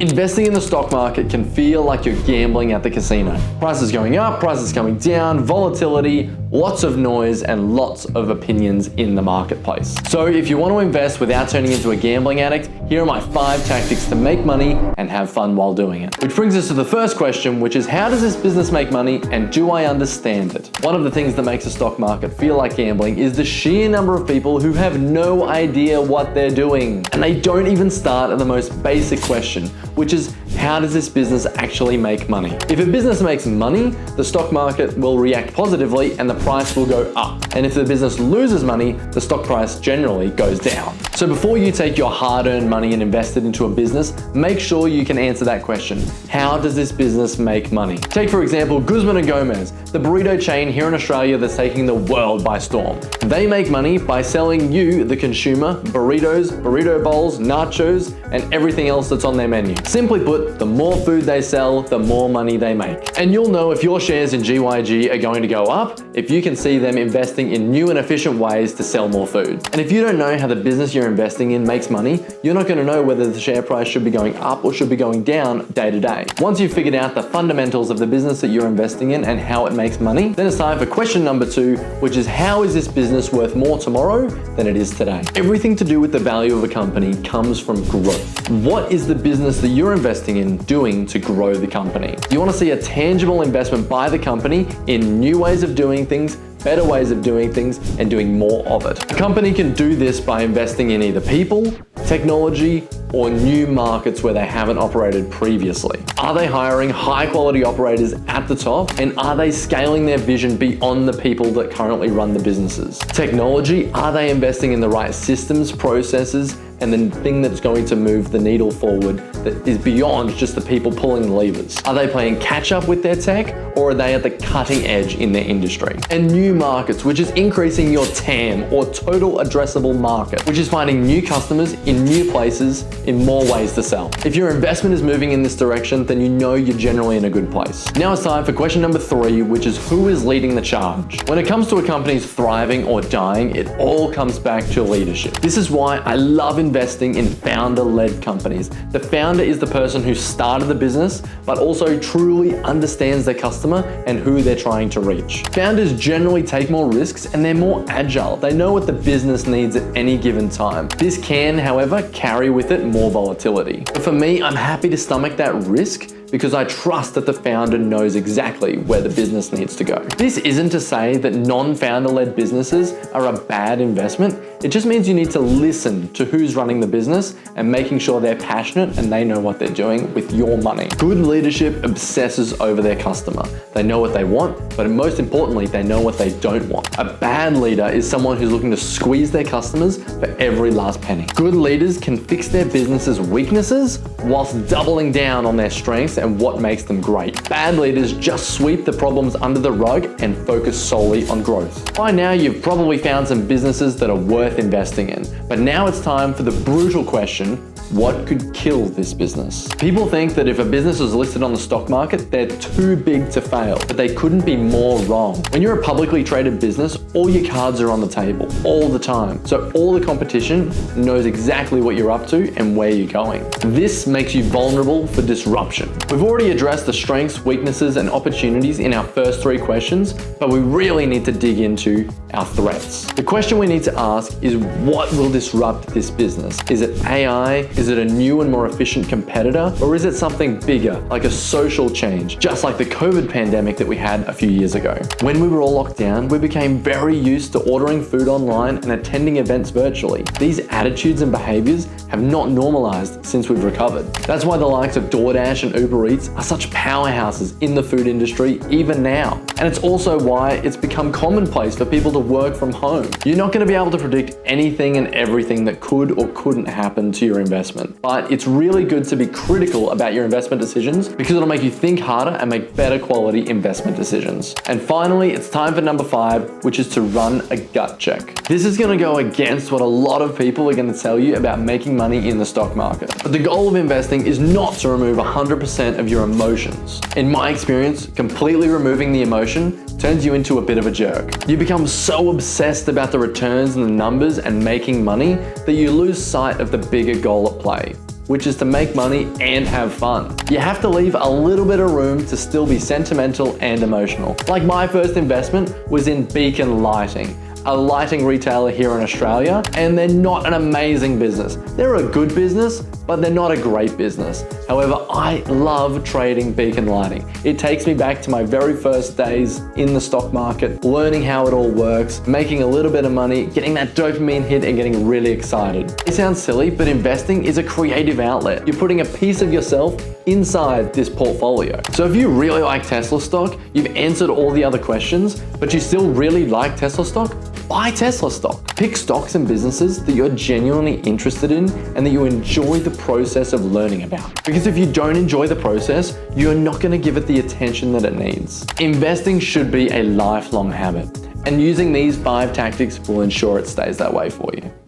Investing in the stock market can feel like you're gambling at the casino. Prices going up, prices coming down, volatility, lots of noise, and lots of opinions in the marketplace. So if you want to invest without turning into a gambling addict, here are my 5 tactics to make money and have fun while doing it. Which brings us to the first question, which is how does this business make money and do I understand it? One of the things that makes the stock market feel like gambling is the sheer number of people who have no idea what they're doing. And they don't even start at the most basic question, which is how does this business actually make money? If a business makes money, the stock market will react positively and the price will go up. And if the business loses money, the stock price generally goes down. So before you take your hard-earned money and invest it into a business, make sure you can answer that question. How does this business make money? Take for example, Guzman and Gomez, the burrito chain here in Australia that's taking the world by storm. They make money by selling you, the consumer, burritos, burrito bowls, nachos, and everything else that's on their menu. Simply put, the more food they sell, the more money they make. And you'll know if your shares in GYG are going to go up if you can see them investing in new and efficient ways to sell more food. And if you don't know how the business you're investing in makes money, you're not going to know whether the share price should be going up or should be going down day to day. Once you've figured out the fundamentals of the business that you're investing in and how it makes money, then it's time for question number 2, which is how is this business worth more tomorrow than it is today? Everything to do with the value of a company comes from growth. What is the business that you're investing in doing to grow the company? You want to see a tangible investment by the company in new ways of doing things, better ways of doing things, and doing more of it. A company can do this by investing in either people, technology, or new markets where they haven't operated previously. Are they hiring high quality operators at the top? And are they scaling their vision beyond the people that currently run the businesses? Technology, are they investing in the right systems, processes, and the thing that's going to move the needle forward that is beyond just the people pulling the levers? Are they playing catch up with their tech, or are they at the cutting edge in their industry? And new markets, which is increasing your TAM or total addressable market, which is finding new customers in new places in more ways to sell. If your investment is moving in this direction, then you know you're generally in a good place. Now it's time for question number 3, which is who is leading the charge? When it comes to a company's thriving or dying, it all comes back to leadership. This is why I love investing in founder-led companies. The founder is the person who started the business, but also truly understands their customer and who they're trying to reach. Founders generally take more risks and they're more agile. They know what the business needs at any given time. This can, however, carry with it more volatility. But for me, I'm happy to stomach that risk because I trust that the founder knows exactly where the business needs to go. This isn't to say that non-founder-led businesses are a bad investment. It just means you need to listen to who's running the business and making sure they're passionate and they know what they're doing with your money. Good leadership obsesses over their customer. They know what they want, but most importantly, they know what they don't want. A bad leader is someone who's looking to squeeze their customers for every last penny. Good leaders can fix their business's weaknesses whilst doubling down on their strengths and what makes them great. Bad leaders just sweep the problems under the rug and focus solely on growth. By now, you've probably found some businesses that are worth investing in, but now it's time for the brutal question, what could kill this business? People think that if a business is listed on the stock market, they're too big to fail, but they couldn't be more wrong. When you're a publicly traded business, all your cards are on the table all the time. So all the competition knows exactly what you're up to and where you're going. This makes you vulnerable for disruption. We've already addressed the strengths, weaknesses, and opportunities in our first 3 questions, but we really need to dig into our threats. The question we need to ask is what will disrupt this business? Is it AI? Is it a new and more efficient competitor? Or is it something bigger, like a social change, just like the COVID pandemic that we had a few years ago? When we were all locked down, we became very used to ordering food online and attending events virtually. These attitudes and behaviors have not normalized since we've recovered. That's why the likes of DoorDash and Uber Eats are such powerhouses in the food industry even now. And it's also why it's become commonplace for people to work from home. You're not going to be able to predict anything and everything that could or couldn't happen to your investment. But it's really good to be critical about your investment decisions because it'll make you think harder and make better quality investment decisions. And finally, it's time for number 5, which is to run a gut check. This is going to go against what a lot of people are going to tell you about making money in the stock market. But the goal of investing is not to remove 100% of your emotions. In my experience, completely removing the emotion turns you into a bit of a jerk. You become so obsessed about the returns and the numbers and making money that you lose sight of the bigger goal at play, which is to make money and have fun. You have to leave a little bit of room to still be sentimental and emotional. Like my first investment was in Beacon Lighting, a lighting retailer here in Australia, and they're not an amazing business. They're a good business, but they're not a great business. However, I love trading Beacon Lighting. It takes me back to my very first days in the stock market, learning how it all works, making a little bit of money, getting that dopamine hit and getting really excited. It sounds silly, but investing is a creative outlet. You're putting a piece of yourself inside this portfolio. So if you really like Tesla stock, you've answered all the other questions, but you still really like Tesla stock, buy Tesla stock. Pick stocks and businesses that you're genuinely interested in and that you enjoy the process of learning about. Because if you don't enjoy the process, you're not going to give it the attention that it needs. Investing should be a lifelong habit, and using these 5 tactics will ensure it stays that way for you.